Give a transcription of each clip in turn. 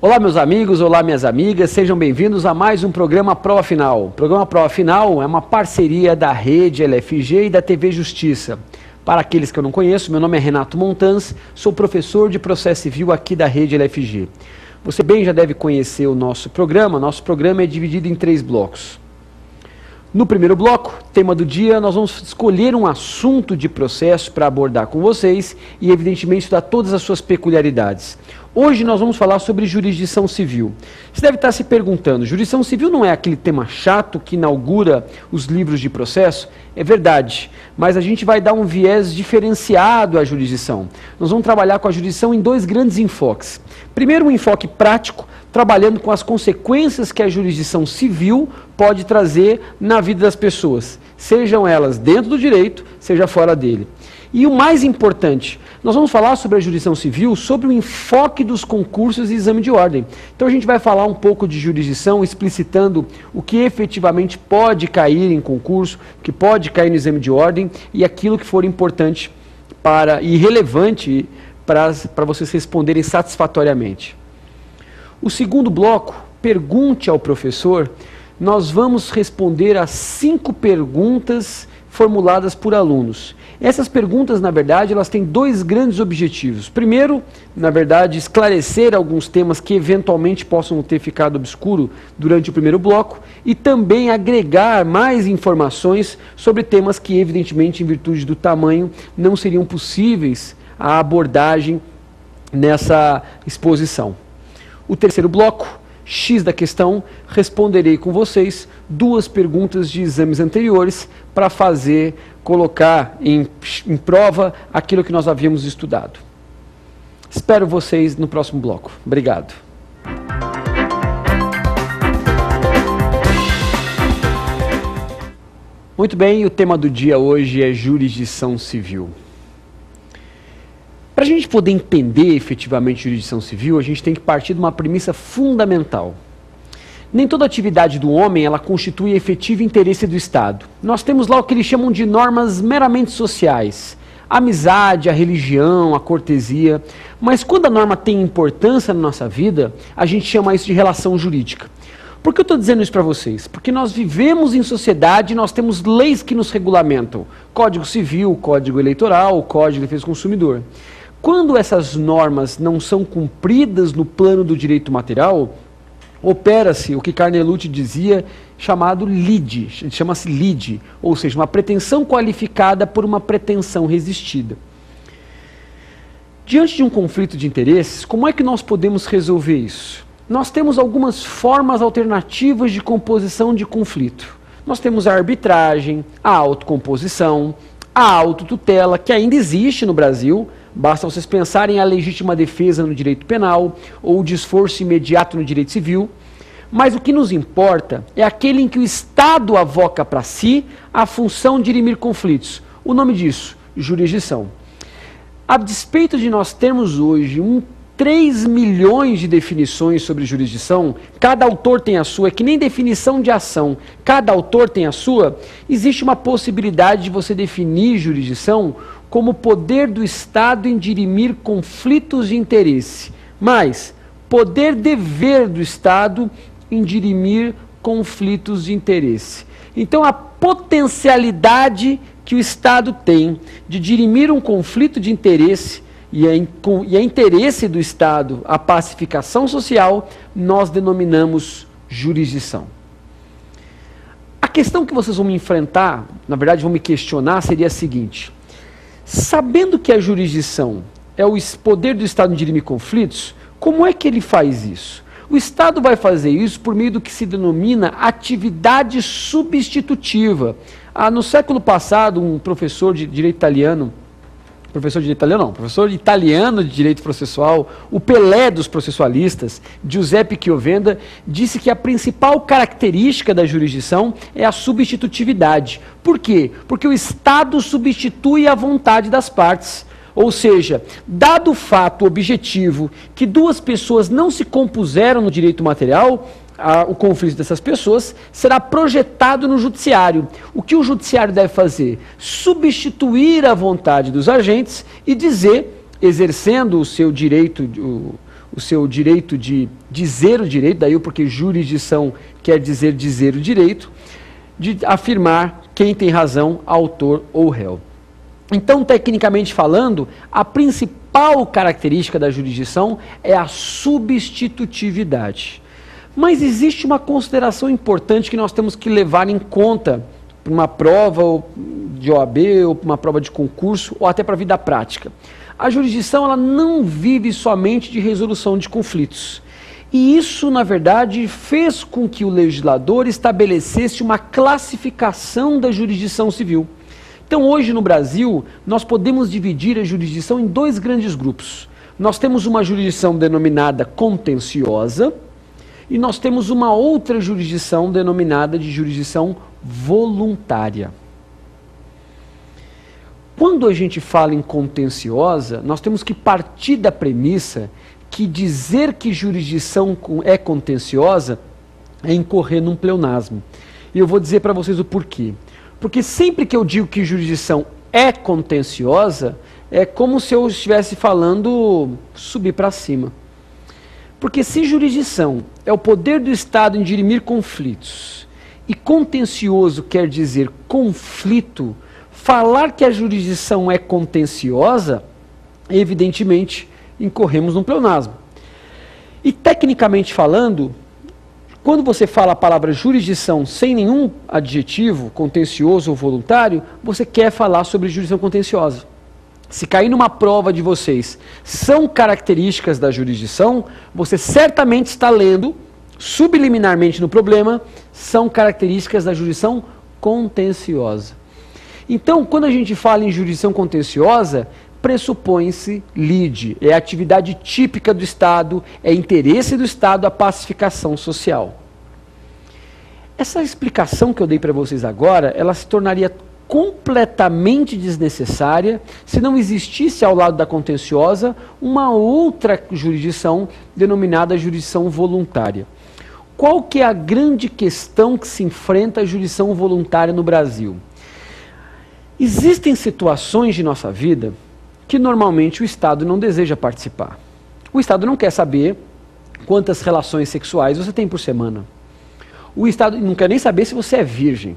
Olá meus amigos, olá minhas amigas, sejam bem-vindos a mais um programa Prova Final. O programa Prova Final é uma parceria da Rede LFG e da TV Justiça. Para aqueles que eu não conheço, meu nome é Renato Montans, sou professor de Processo Civil aqui da Rede LFG. Você bem já deve conhecer o nosso programa é dividido em 3 blocos. No primeiro bloco, tema do dia, nós vamos escolher um assunto de processo para abordar com vocês e evidentemente estudar todas as suas peculiaridades. Hoje nós vamos falar sobre jurisdição civil. Você deve estar se perguntando, jurisdição civil não é aquele tema chato que inaugura os livros de processo? É verdade, mas a gente vai dar um viés diferenciado à jurisdição. Nós vamos trabalhar com a jurisdição em 2 grandes enfoques. Primeiro, um enfoque prático, trabalhando com as consequências que a jurisdição civil pode trazer na vida das pessoas, sejam elas dentro do direito, seja fora dele. E o mais importante, nós vamos falar sobre a jurisdição civil, sobre o enfoque dos concursos e exame de ordem. Então a gente vai falar um pouco de jurisdição, explicitando o que efetivamente pode cair em concurso, o que pode cair no exame de ordem e aquilo que for importante e relevante para vocês responderem satisfatoriamente. O segundo bloco, pergunte ao professor, nós vamos responder a 5 perguntas formuladas por alunos. Essas perguntas, na verdade, elas têm 2 grandes objetivos. Primeiro, na verdade, esclarecer alguns temas que eventualmente possam ter ficado obscuro durante o primeiro bloco e também agregar mais informações sobre temas que, evidentemente, em virtude do tamanho, não seriam possíveis a abordagem nessa exposição. O terceiro bloco, X da questão, responderei com vocês 2 perguntas de exames anteriores para colocar em prova aquilo que nós havíamos estudado. Espero vocês no próximo bloco. Obrigado. Muito bem, o tema do dia hoje é jurisdição civil. Para a gente poder entender efetivamente jurisdição civil, a gente tem que partir de uma premissa fundamental. Nem toda atividade do homem ela constitui efetivo interesse do Estado. Nós temos lá o que eles chamam de normas meramente sociais. A amizade, a religião, a cortesia. Mas quando a norma tem importância na nossa vida, a gente chama isso de relação jurídica. Por que eu estou dizendo isso para vocês? Porque nós vivemos em sociedade e nós temos leis que nos regulamentam. Código Civil, Código Eleitoral, Código de Defesa do Consumidor. Quando essas normas não são cumpridas no plano do direito material, opera-se o que Carnelucci dizia, chamado lide, chama-se lide, ou seja, uma pretensão qualificada por uma pretensão resistida. Diante de um conflito de interesses, como é que nós podemos resolver isso? Nós temos algumas formas alternativas de composição de conflito. Nós temos a arbitragem, a autocomposição, a autotutela, que ainda existe no Brasil. Basta vocês pensarem a legítima defesa no direito penal ou o desforço imediato no direito civil. Mas o que nos importa é aquele em que o Estado avoca para si a função de dirimir conflitos. O nome disso, jurisdição. A despeito de nós termos hoje 3 milhões de definições sobre jurisdição, cada autor tem a sua, é que nem definição de ação, cada autor tem a sua, existe uma possibilidade de você definir jurisdição como poder do Estado em dirimir conflitos de interesse, mas poder-dever do Estado em dirimir conflitos de interesse. Então, a potencialidade que o Estado tem de dirimir um conflito de interesse e é interesse do Estado a pacificação social, nós denominamos jurisdição. A questão que vocês vão me enfrentar, na verdade vão me questionar, seria a seguinte: sabendo que a jurisdição é o poder do Estado em dirimir conflitos, como é que ele faz isso? O Estado vai fazer isso por meio do que se denomina atividade substitutiva. No século passado, um professor de direito italiano, professor italiano de direito processual, o Pelé dos processualistas, Giuseppe Chiovenda, disse que a principal característica da jurisdição é a substitutividade. Por quê? Porque o Estado substitui a vontade das partes. Ou seja, dado o fato objetivo que 2 pessoas não se compuseram no direito material, o conflito dessas pessoas será projetado no judiciário. O que o judiciário deve fazer? Substituir a vontade dos agentes e dizer, exercendo o seu direito, o seu direito de dizer o direito, daí o porquê jurisdição quer dizer o direito, de afirmar quem tem razão, autor ou réu. Então, tecnicamente falando, a principal característica da jurisdição é a substitutividade. Mas existe uma consideração importante que nós temos que levar em conta para uma prova de OAB, ou para uma prova de concurso, ou até para a vida prática. A jurisdição ela não vive somente de resolução de conflitos. E isso, na verdade, fez com que o legislador estabelecesse uma classificação da jurisdição civil. Então, hoje no Brasil, nós podemos dividir a jurisdição em dois grandes grupos. Nós temos uma jurisdição denominada contenciosa e nós temos uma outra jurisdição denominada de jurisdição voluntária. Quando a gente fala em contenciosa, nós temos que partir da premissa que dizer que jurisdição é contenciosa é incorrer num pleonasmo. E eu vou dizer para vocês o porquê. Porque sempre que eu digo que jurisdição é contenciosa, é como se eu estivesse falando subir para cima. Porque se jurisdição é o poder do Estado em dirimir conflitos, e contencioso quer dizer conflito, falar que a jurisdição é contenciosa, evidentemente, incorremos num pleonasmo. E tecnicamente falando, quando você fala a palavra jurisdição sem nenhum adjetivo, contencioso ou voluntário, você quer falar sobre jurisdição contenciosa. Se cair numa prova de vocês, são características da jurisdição, você certamente está lendo, subliminarmente no problema, são características da jurisdição contenciosa. Então, quando a gente fala em jurisdição contenciosa, pressupõe-se lide, é a atividade típica do Estado, é interesse do Estado a pacificação social. Essa explicação que eu dei para vocês agora, ela se tornaria completamente desnecessária se não existisse ao lado da contenciosa uma outra jurisdição denominada jurisdição voluntária. Qual que é a grande questão que se enfrenta a jurisdição voluntária no Brasil? Existem situações de nossa vida que normalmente o Estado não deseja participar. O Estado não quer saber quantas relações sexuais você tem por semana. O Estado não quer nem saber se você é virgem.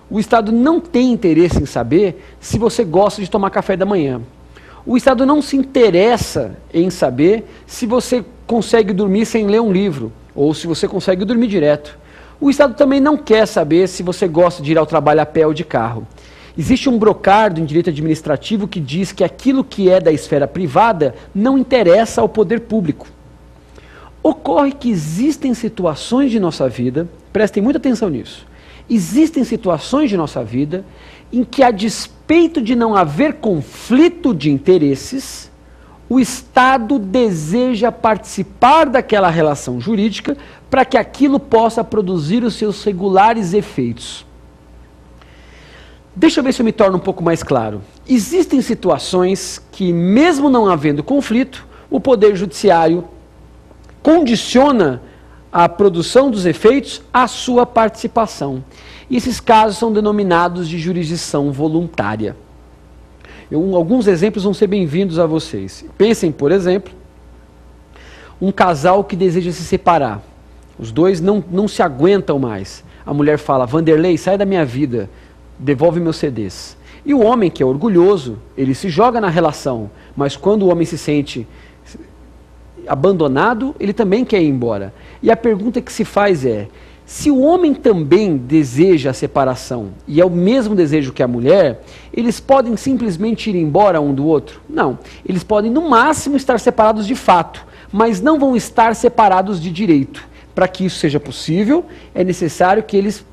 O Estado não tem interesse em saber se você gosta de tomar café da manhã. O Estado não se interessa em saber se você consegue dormir sem ler um livro, ou se você consegue dormir direto. O Estado também não quer saber se você gosta de ir ao trabalho a pé ou de carro. Existe um brocardo em direito administrativo que diz que aquilo que é da esfera privada não interessa ao poder público. Ocorre que existem situações de nossa vida, prestem muita atenção nisso, existem situações de nossa vida em que, a despeito de não haver conflito de interesses, o Estado deseja participar daquela relação jurídica para que aquilo possa produzir os seus regulares efeitos. Deixa eu ver se eu me torno um pouco mais claro. Existem situações que, mesmo não havendo conflito, o Poder Judiciário condiciona a produção dos efeitos à sua participação. E esses casos são denominados de jurisdição voluntária. Alguns exemplos vão ser bem-vindos a vocês. Pensem, por exemplo, um casal que deseja se separar. Os dois não se aguentam mais. A mulher fala: Vanderlei, sai da minha vida, devolve meus CDs. E o homem, que é orgulhoso, ele se joga na relação, mas quando o homem se sente abandonado, ele também quer ir embora. E a pergunta que se faz é: se o homem também deseja a separação, e é o mesmo desejo que a mulher, eles podem simplesmente ir embora um do outro? Não. Eles podem, no máximo, estar separados de fato, mas não vão estar separados de direito. Para que isso seja possível, é necessário que eles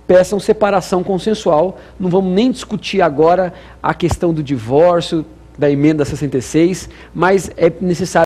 peçam separação consensual. Não vamos nem discutir agora a questão do divórcio, da emenda 66, mas é necessário